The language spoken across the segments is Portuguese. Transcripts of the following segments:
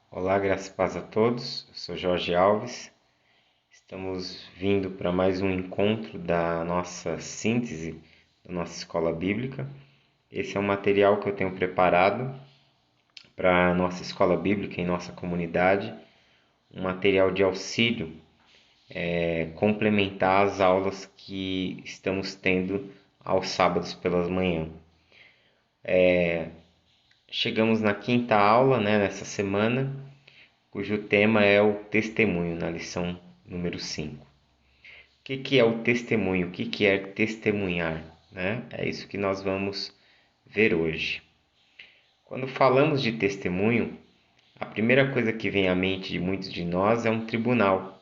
Olá, graças e paz a todos. Eu sou Jorge Alves. Estamos vindo para mais um encontro da nossa síntese da nossa escola bíblica. Esse é um material que eu tenho preparado para a nossa escola bíblica em nossa comunidade, um material de auxílio, complementar às aulas que estamos tendo aos sábados pelas manhãs. Chegamos na quinta aula, nessa semana, cujo tema é o testemunho, na lição número 5. O que é o testemunho? O que é testemunhar? É isso que nós vamos ver hoje. Quando falamos de testemunho, a primeira coisa que vem à mente de muitos de nós é um tribunal.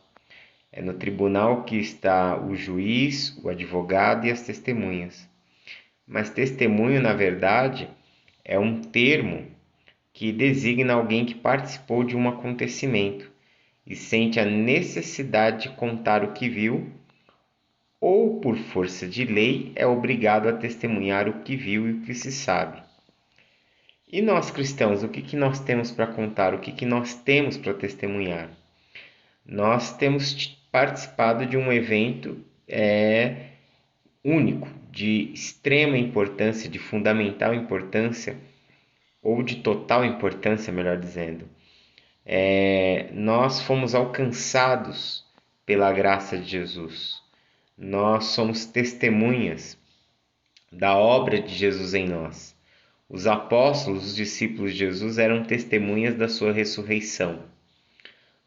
É no tribunal que está o juiz, o advogado e as testemunhas. Mas testemunho, na verdade, é um termo que designa alguém que participou de um acontecimento e sente a necessidade de contar o que viu, ou por força de lei é obrigado a testemunhar o que viu e o que se sabe. E nós cristãos, o que nós temos para contar? O que nós temos para testemunhar? Nós temos participado de um evento único, de extrema importância, de fundamental importância, ou de total importância, melhor dizendo. Nós fomos alcançados pela graça de Jesus. Nós somos testemunhas da obra de Jesus em nós. Os apóstolos, os discípulos de Jesus, eram testemunhas da sua ressurreição.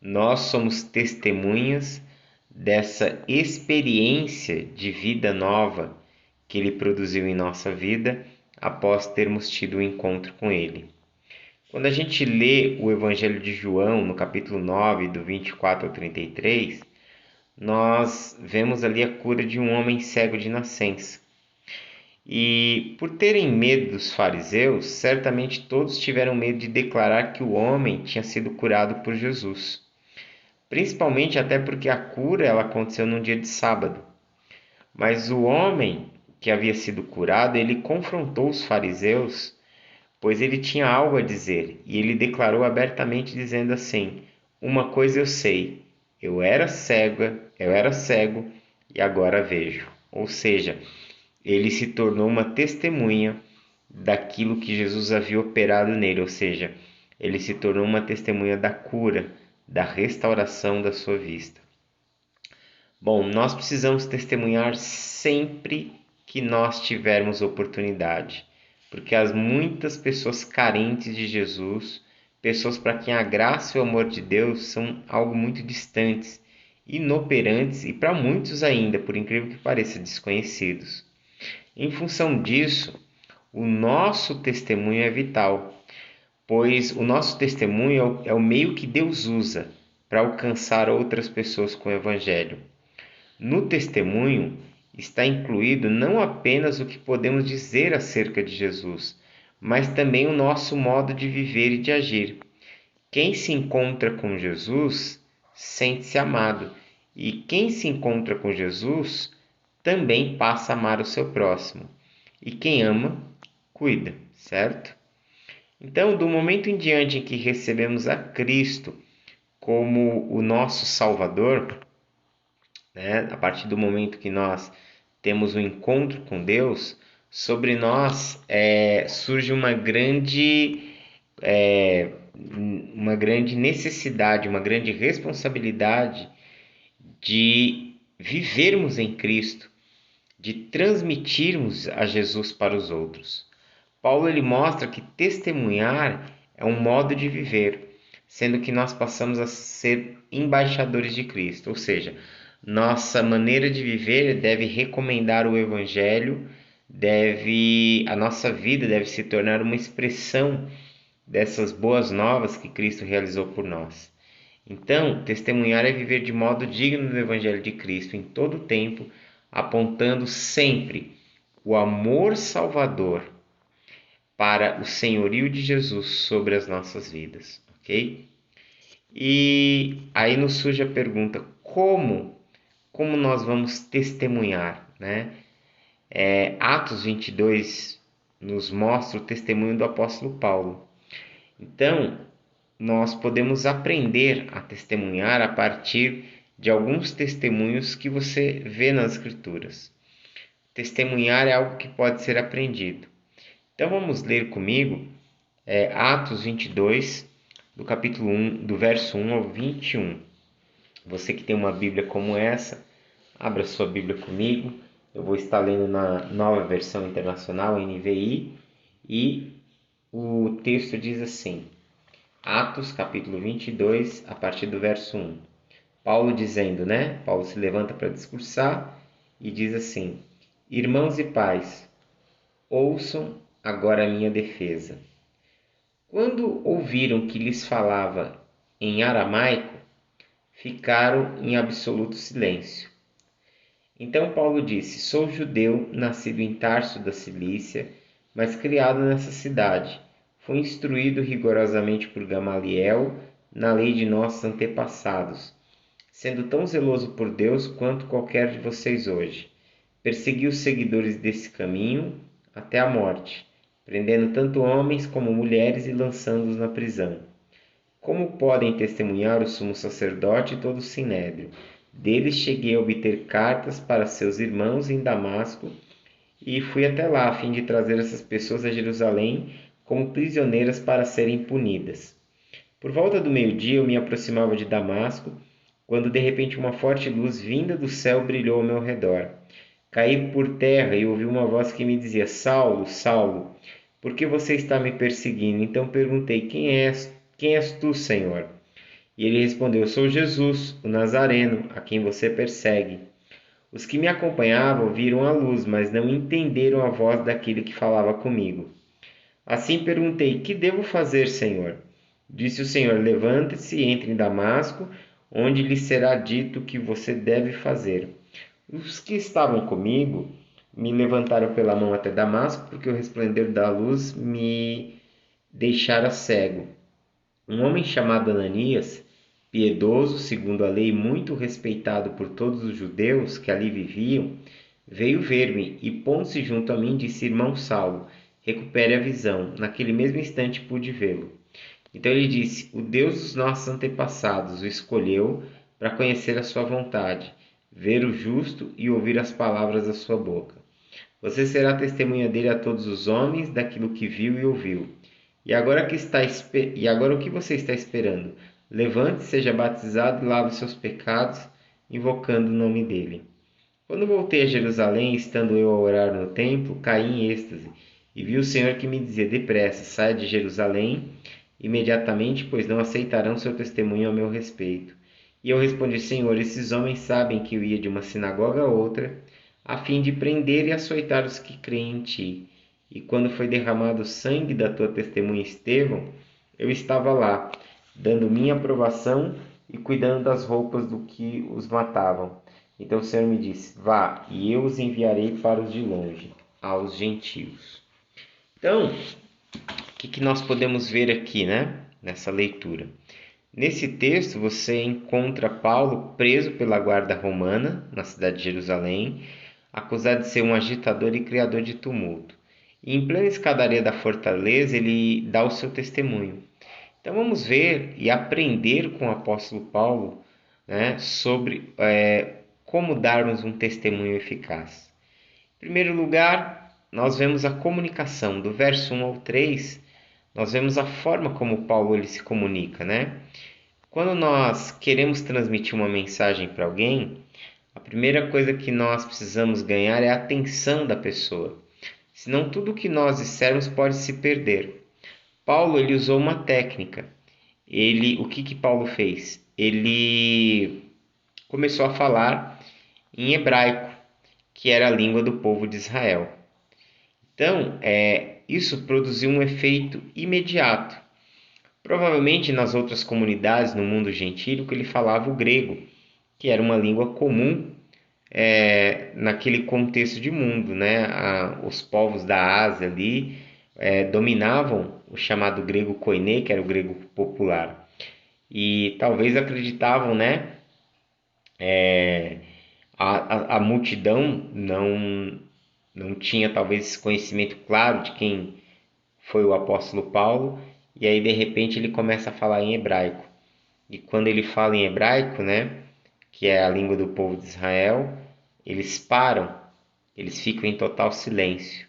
Nós somos testemunhas dessa experiência de vida nova que ele produziu em nossa vida após termos tido um encontro com ele. Quando a gente lê o Evangelho de João, no capítulo 9, do 24 ao 33, nós vemos ali a cura de um homem cego de nascença. E por terem medo dos fariseus, certamente todos tiveram medo de declarar que o homem tinha sido curado por Jesus. Principalmente até porque a cura ela aconteceu num dia de sábado. Mas o homem que havia sido curado, ele confrontou os fariseus, pois ele tinha algo a dizer, e ele declarou abertamente dizendo assim: "Uma coisa eu sei, eu era cego e agora vejo." Ou seja, ele se tornou uma testemunha daquilo que Jesus havia operado nele, ou seja, ele se tornou uma testemunha da cura, da restauração da sua vista. Bom, nós precisamos testemunhar sempre que nós tivermos oportunidade, porque há muitas pessoas carentes de Jesus, pessoas para quem a graça e o amor de Deus são algo muito distantes, inoperantes e para muitos ainda, por incrível que pareça, desconhecidos. Em função disso, o nosso testemunho é vital, pois o nosso testemunho é o meio que Deus usa para alcançar outras pessoas com o Evangelho. No testemunho está incluído não apenas o que podemos dizer acerca de Jesus, mas também o nosso modo de viver e de agir. Quem se encontra com Jesus sente-se amado, e quem se encontra com Jesus também passa a amar o seu próximo. E quem ama, cuida, certo? Então, do momento em diante em que recebemos a Cristo como o nosso Salvador, a partir do momento que nós temos um encontro com Deus, sobre nós surge uma grande necessidade, uma grande responsabilidade de vivermos em Cristo, de transmitirmos a Jesus para os outros. Paulo ele mostra que testemunhar é um modo de viver, sendo que nós passamos a ser embaixadores de Cristo, ou seja, nossa maneira de viver deve recomendar o Evangelho, a nossa vida deve se tornar uma expressão dessas boas novas que Cristo realizou por nós. Então, testemunhar é viver de modo digno do Evangelho de Cristo em todo o tempo, apontando sempre o amor salvador para o senhorio de Jesus sobre as nossas vidas, ok? E aí nos surge a pergunta, como nós vamos testemunhar, Atos 22 nos mostra o testemunho do apóstolo Paulo. Então, nós podemos aprender a testemunhar a partir de alguns testemunhos que você vê nas Escrituras. Testemunhar é algo que pode ser aprendido. Então vamos ler comigo Atos 22, do capítulo 1, do verso 1 ao 21. Você que tem uma Bíblia como essa, abra sua Bíblia comigo. Eu vou estar lendo na Nova Versão Internacional, NVI, e o texto diz assim: Atos, capítulo 22, a partir do verso 1. Paulo dizendo, Paulo se levanta para discursar e diz assim: Irmãos e pais, ouçam agora a minha defesa. Quando ouviram que lhes falava em aramaico, ficaram em absoluto silêncio. Então Paulo disse: Sou judeu, nascido em Tarso da Cilícia, mas criado nessa cidade. Fui instruído rigorosamente por Gamaliel na lei de nossos antepassados, sendo tão zeloso por Deus quanto qualquer de vocês hoje. Persegui os seguidores desse caminho até a morte, prendendo tanto homens como mulheres e lançando-os na prisão. Como podem testemunhar o sumo sacerdote e todo o sinédrio? Deles cheguei a obter cartas para seus irmãos em Damasco e fui até lá a fim de trazer essas pessoas a Jerusalém como prisioneiras para serem punidas. Por volta do meio-dia eu me aproximava de Damasco, quando de repente uma forte luz vinda do céu brilhou ao meu redor. Caí por terra e ouvi uma voz que me dizia: Saulo, Saulo, por que você está me perseguindo? Então perguntei: Quem és tu, Senhor? E ele respondeu: Sou Jesus, o Nazareno, a quem você persegue. Os que me acompanhavam viram a luz, mas não entenderam a voz daquele que falava comigo. Assim perguntei: Que devo fazer, Senhor? Disse o Senhor: Levante-se e entre em Damasco, onde lhe será dito o que você deve fazer. Os que estavam comigo me levantaram pela mão até Damasco, porque o resplendor da luz me deixara cego. Um homem chamado Ananias, piedoso segundo a lei, muito respeitado por todos os judeus que ali viviam, veio ver-me e, pondo-se junto a mim, disse: Irmão Saulo, recupere a visão. Naquele mesmo instante pude vê-lo. Então ele disse: O Deus dos nossos antepassados o escolheu para conhecer a sua vontade, ver o justo e ouvir as palavras da sua boca. Você será testemunha dele a todos os homens daquilo que viu e ouviu. E agora o que você está esperando? Levante-se, seja batizado e lave seus pecados, invocando o nome dele. Quando voltei a Jerusalém, estando eu a orar no templo, caí em êxtase e vi o Senhor que me dizia: Depressa, saia de Jerusalém imediatamente, pois não aceitarão seu testemunho a meu respeito. E eu respondi: Senhor, esses homens sabem que eu ia de uma sinagoga a outra, a fim de prender e açoitar os que creem em ti. E quando foi derramado o sangue da tua testemunha Estevão, eu estava lá, dando minha aprovação e cuidando das roupas do que os matavam. Então o Senhor me disse: Vá, e eu os enviarei para os de longe, aos gentios. Então, o que nós podemos ver aqui, nessa leitura? Nesse texto você encontra Paulo preso pela guarda romana na cidade de Jerusalém, acusado de ser um agitador e criador de tumulto. E em plena escadaria da fortaleza ele dá o seu testemunho. Então vamos ver e aprender com o apóstolo Paulo, sobre como darmos um testemunho eficaz. Em primeiro lugar, nós vemos a comunicação. Do verso 1 ao 3, nós vemos a forma como Paulo ele se comunica, Quando nós queremos transmitir uma mensagem para alguém, a primeira coisa que nós precisamos ganhar é a atenção da pessoa. Senão tudo que nós dissermos pode se perder. Paulo ele usou uma técnica. O que Paulo fez? Ele começou a falar em hebraico, que era a língua do povo de Israel. Então, isso produziu um efeito imediato. Provavelmente nas outras comunidades no mundo gentílico ele falava o grego, que era uma língua comum naquele contexto de mundo, os povos da Ásia ali dominavam o chamado grego koiné, que era o grego popular, e talvez acreditavam, a multidão não tinha talvez esse conhecimento claro de quem foi o apóstolo Paulo, e aí de repente ele começa a falar em hebraico. E quando ele fala em hebraico, né, que é a língua do povo de Israel, eles param, eles ficam em total silêncio.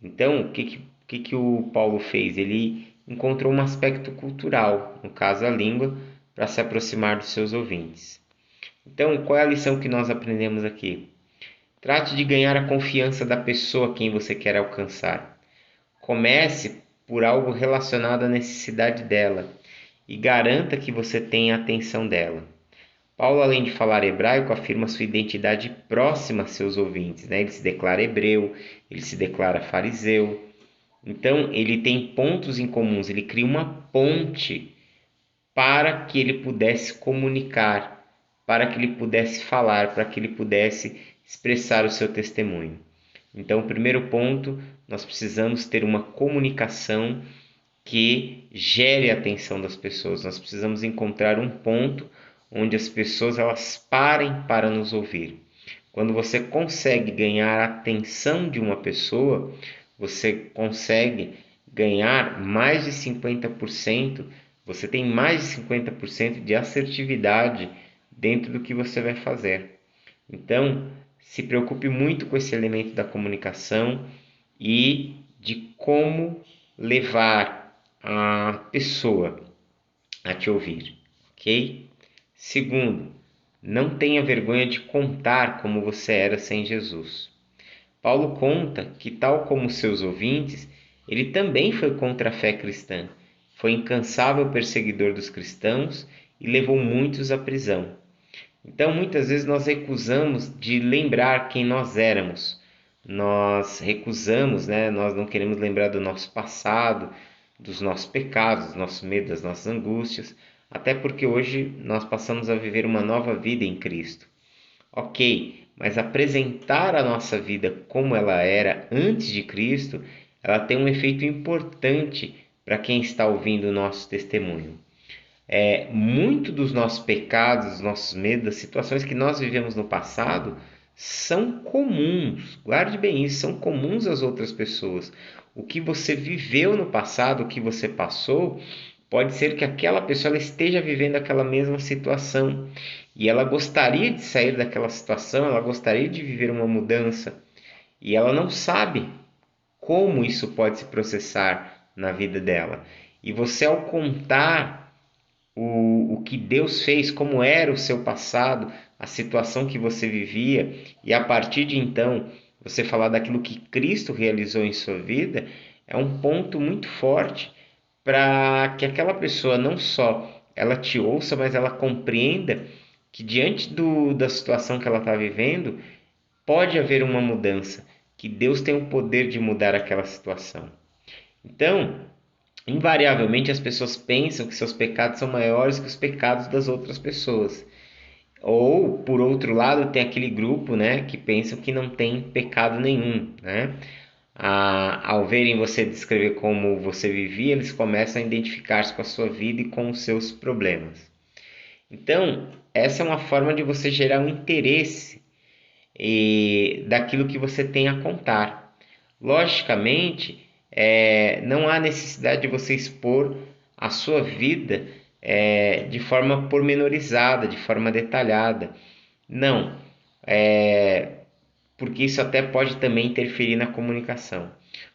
Então, o que o Paulo fez? Ele encontrou um aspecto cultural, no caso a língua, para se aproximar dos seus ouvintes. Então, qual é a lição que nós aprendemos aqui? Trate de ganhar a confiança da pessoa a quem você quer alcançar. Comece por algo relacionado à necessidade dela e garanta que você tenha a atenção dela. Paulo, além de falar hebraico, afirma sua identidade próxima a seus ouvintes, né? Ele se declara hebreu, ele se declara fariseu. Então, ele tem pontos em comuns, ele cria uma ponte para que ele pudesse comunicar, para que ele pudesse falar, para que ele pudesse expressar o seu testemunho. Então, o primeiro ponto, nós precisamos ter uma comunicação que gere a atenção das pessoas. Nós precisamos encontrar um ponto onde as pessoas elas parem para nos ouvir. Quando você consegue ganhar a atenção de uma pessoa, você consegue ganhar mais de 50%, você tem mais de 50% de assertividade dentro do que você vai fazer. Então, se preocupe muito com esse elemento da comunicação e de como levar a pessoa a te ouvir, ok? Segundo, não tenha vergonha de contar como você era sem Jesus. Paulo conta que, tal como seus ouvintes, ele também foi contra a fé cristã, foi incansável perseguidor dos cristãos e levou muitos à prisão. Então, muitas vezes nós recusamos de lembrar quem nós éramos. Nós recusamos, né? Nós não queremos lembrar do nosso passado, dos nossos pecados, dos nossos medos, das nossas angústias, até porque hoje nós passamos a viver uma nova vida em Cristo. Ok, mas apresentar a nossa vida como ela era antes de Cristo, ela tem um efeito importante para quem está ouvindo o nosso testemunho. Muito dos nossos pecados, dos nossos medos, das situações que nós vivemos no passado são comuns. Guarde bem isso, são comuns às outras pessoas. O que você viveu no passado, o que você passou, pode ser que aquela pessoa ela esteja vivendo aquela mesma situação e ela gostaria de sair daquela situação, ela gostaria de viver uma mudança e ela não sabe como isso pode se processar na vida dela. E você, ao contar o que Deus fez, como era o seu passado, a situação que você vivia, e a partir de então você falar daquilo que Cristo realizou em sua vida, é um ponto muito forte para que aquela pessoa não só ela te ouça, mas ela compreenda que diante da situação que ela está vivendo, pode haver uma mudança, que Deus tem o poder de mudar aquela situação. Então, invariavelmente as pessoas pensam que seus pecados são maiores que os pecados das outras pessoas. Ou, por outro lado, tem aquele grupo, né, que pensam que não tem pecado nenhum, né? Ao verem você descrever como você vivia, eles começam a identificar-se com a sua vida e com os seus problemas. Então, essa é uma forma de você gerar um interesse daquilo que você tem a contar. Logicamente, não há necessidade de você expor a sua vida de forma pormenorizada, de forma detalhada. Não, porque isso até pode também interferir na comunicação.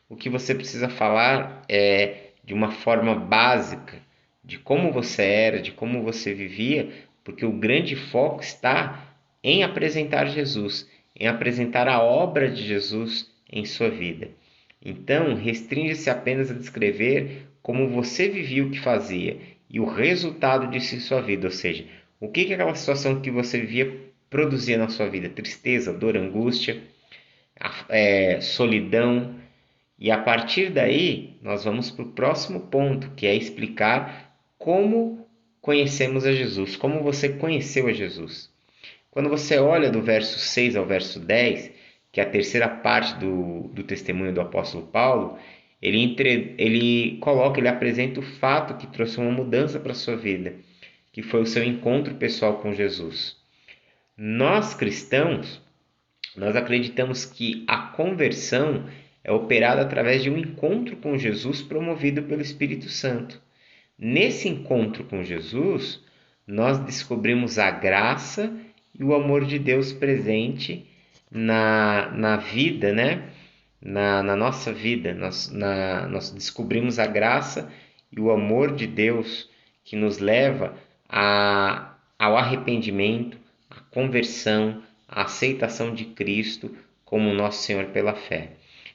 O que você precisa falar é de uma forma básica, de como você era, de como você vivia, porque o grande foco está em apresentar Jesus, em apresentar a obra de Jesus em sua vida. Então, restringe-se apenas a descrever como você vivia o que fazia e o resultado disso em sua vida, ou seja, o que aquela situação que você vivia produzia na sua vida: tristeza, dor, angústia, solidão. E a partir daí, nós vamos para o próximo ponto, que é explicar como conhecemos a Jesus, como você conheceu a Jesus. Quando você olha do verso 6 ao verso 10, que é a terceira parte do testemunho do apóstolo Paulo, ele apresenta o fato que trouxe uma mudança para a sua vida, que foi o seu encontro pessoal com Jesus. Nós cristãos, nós acreditamos que a conversão é operado através de um encontro com Jesus promovido pelo Espírito Santo. Nesse encontro com Jesus, nós descobrimos a graça e o amor de Deus presente na vida, né? Na nossa vida. Nós descobrimos a graça e o amor de Deus que nos leva ao arrependimento, à conversão, à aceitação de Cristo como nosso Senhor pela fé.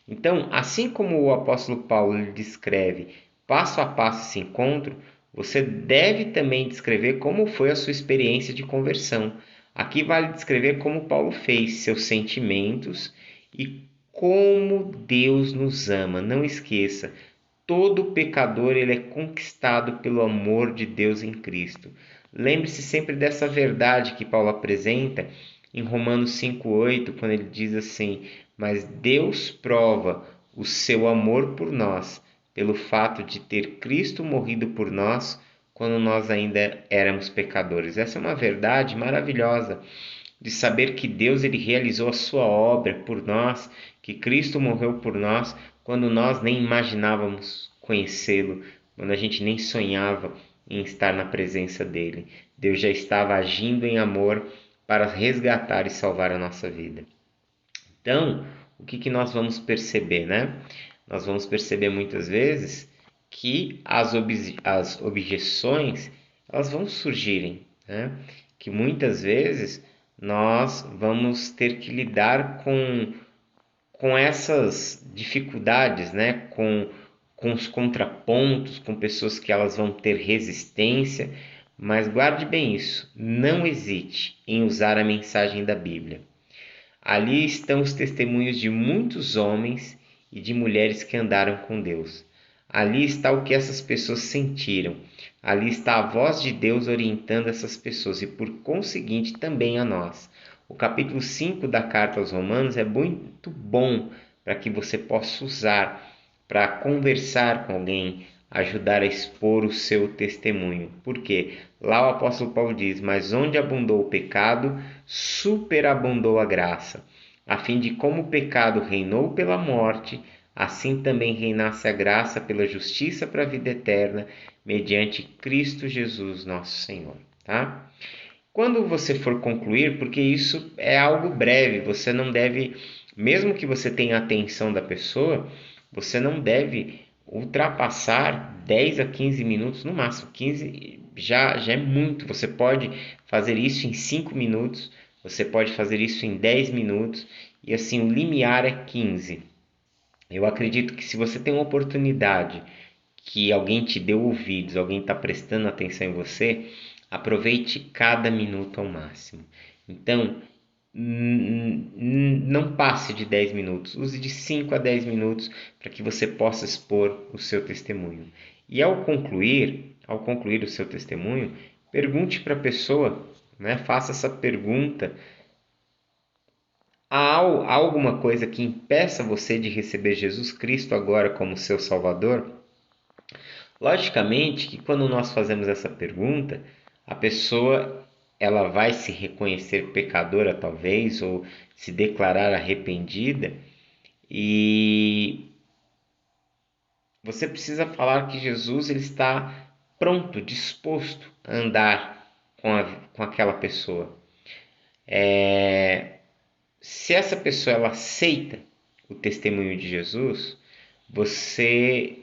Então, assim como o apóstolo Paulo descreve passo a passo esse encontro, você deve também descrever como foi a sua experiência de conversão. Aqui vale descrever como Paulo fez, seus sentimentos e como Deus nos ama. Não esqueça, todo pecador ele é conquistado pelo amor de Deus em Cristo. Lembre-se sempre dessa verdade que Paulo apresenta em Romanos 5,8, quando ele diz assim: mas Deus prova o seu amor por nós, pelo fato de ter Cristo morrido por nós quando nós ainda éramos pecadores. Essa é uma verdade maravilhosa de saber que Deus ele realizou a sua obra por nós, que Cristo morreu por nós quando nós nem imaginávamos conhecê-lo, quando a gente nem sonhava em estar na presença dele. Deus já estava agindo em amor para resgatar e salvar a nossa vida. Então, o que nós vamos perceber, né? Nós vamos perceber muitas vezes que as objeções elas vão surgirem, né? Que muitas vezes nós vamos ter que lidar com essas dificuldades, né? Com os contrapontos, com pessoas que elas vão ter resistência, mas guarde bem isso, não hesite em usar a mensagem da Bíblia. Ali estão os testemunhos de muitos homens e de mulheres que andaram com Deus. Ali está o que essas pessoas sentiram. Ali está a voz de Deus orientando essas pessoas e, por conseguinte, também a nós. O capítulo 5 da carta aos Romanos é muito bom para que você possa usar para conversar com alguém, ajudar a expor o seu testemunho. Por quê? Lá o apóstolo Paulo diz: mas onde abundou o pecado, superabundou a graça, a fim de como o pecado reinou pela morte, assim também reinasse a graça pela justiça para a vida eterna, mediante Cristo Jesus nosso Senhor. Tá? Quando você for concluir, porque isso é algo breve, você não deve, mesmo que você tenha a atenção da pessoa, você não deve ultrapassar 10 a 15 minutos no máximo. 15 já é muito. Você pode fazer isso em 5 minutos, você pode fazer isso em 10 minutos, e assim o limiar é 15. Eu acredito que se você tem uma oportunidade, que alguém te deu ouvidos, alguém está prestando atenção em você, aproveite cada minuto ao máximo. Então, não passe de 10 minutos, use de 5 a 10 minutos para que você possa expor o seu testemunho. E ao concluir o seu testemunho, pergunte para a pessoa, né? Faça essa pergunta: há alguma coisa que impeça você de receber Jesus Cristo agora como seu Salvador? Logicamente que quando nós fazemos essa pergunta, a pessoa ela vai se reconhecer pecadora talvez, ou se declarar arrependida, e você precisa falar que Jesus ele está pronto, disposto a andar com aquela pessoa. Se essa pessoa ela aceita o testemunho de Jesus, você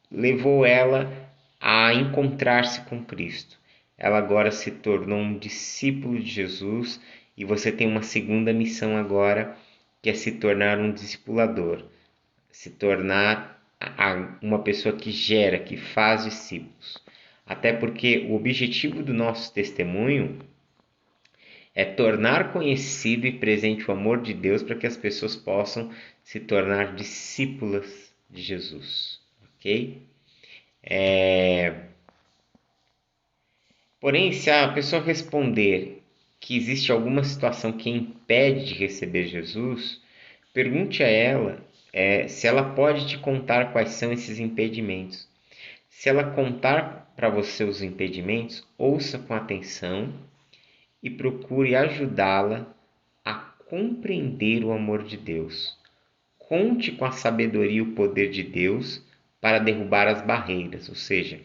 levou ela a encontrar-se com Cristo. Ela agora se tornou um discípulo de Jesus e você tem uma segunda missão agora, que é se tornar um discipulador, se tornar uma pessoa que gera, que faz discípulos. Até porque o objetivo do nosso testemunho é tornar conhecido e presente o amor de Deus para que as pessoas possam se tornar discípulas de Jesus, ok? Porém, se a pessoa responder que existe alguma situação que impede de receber Jesus, pergunte a ela se ela pode te contar quais são esses impedimentos. Se ela contar para você os impedimentos, ouça com atenção e procure ajudá-la a compreender o amor de Deus. conte com a sabedoria e o poder de Deus para derrubar as barreiras, ou seja,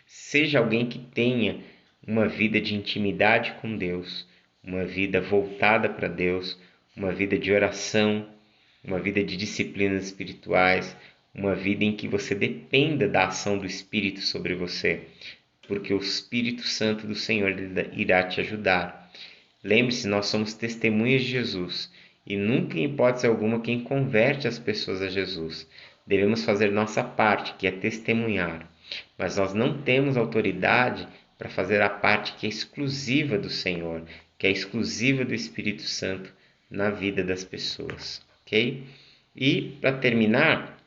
seja alguém que tenha uma vida de intimidade com Deus, uma vida voltada para Deus, uma vida de oração, uma vida de disciplinas espirituais, uma vida em que você dependa da ação do Espírito sobre você, porque o Espírito Santo do Senhor irá te ajudar. Lembre-se, nós somos testemunhas de Jesus e nunca, em hipótese alguma, quem converte as pessoas a Jesus. Devemos fazer nossa parte, que é testemunhar, mas nós não temos autoridade para fazer a parte que é exclusiva do Senhor, que é exclusiva do Espírito Santo na vida das pessoas, ok? E, para terminar,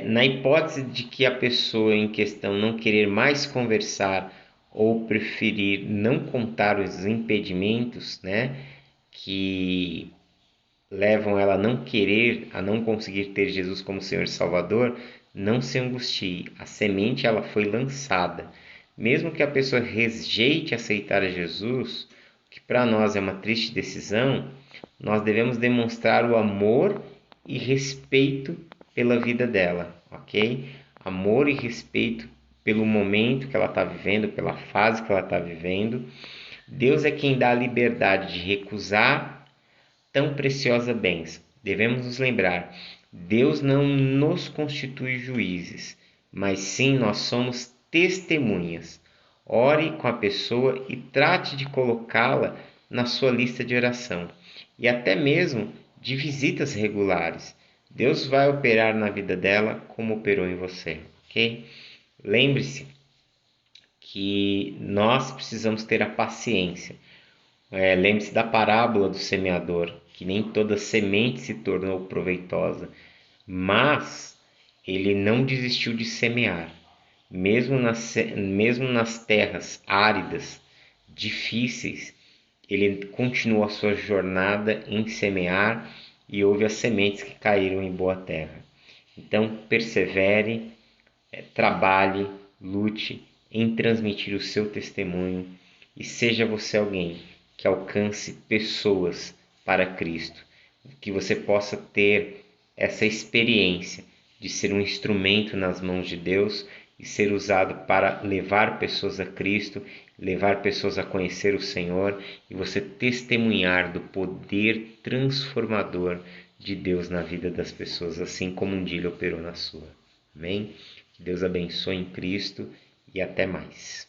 na hipótese de que a pessoa em questão não querer mais conversar ou preferir não contar os impedimentos, né, que levam ela a não querer, a não conseguir ter Jesus como Senhor e Salvador, não se angustie. A semente ela foi lançada. Mesmo que a pessoa rejeite aceitar a Jesus, que para nós é uma triste decisão, nós devemos demonstrar o amor e respeito pela vida dela, ok? Amor e respeito pelo momento que ela está vivendo, pela fase que ela está vivendo. Deus é quem dá a liberdade de recusar tão preciosa bênção. Devemos nos lembrar, Deus não nos constitui juízes, mas sim nós somos testemunhas. Ore com a pessoa e trate de colocá-la na sua lista de oração e até mesmo de visitas regulares. Deus vai operar na vida dela como operou em você, ok? Lembre-se que nós precisamos ter a paciência. Lembre-se da parábola do semeador, que nem toda semente se tornou proveitosa, mas ele não desistiu de semear. Mesmo nas terras áridas, difíceis, ele continuou a sua jornada em semear e houve as sementes que caíram em boa terra. Então, persevere, trabalhe, lute em transmitir o seu testemunho e seja você alguém que alcance pessoas para Cristo, que você possa ter essa experiência de ser um instrumento nas mãos de Deus e ser usado para levar pessoas a Cristo, levar pessoas a conhecer o Senhor e você testemunhar do poder transformador de Deus na vida das pessoas, assim como um dia ele operou na sua. Amém? Que Deus abençoe em Cristo e até mais.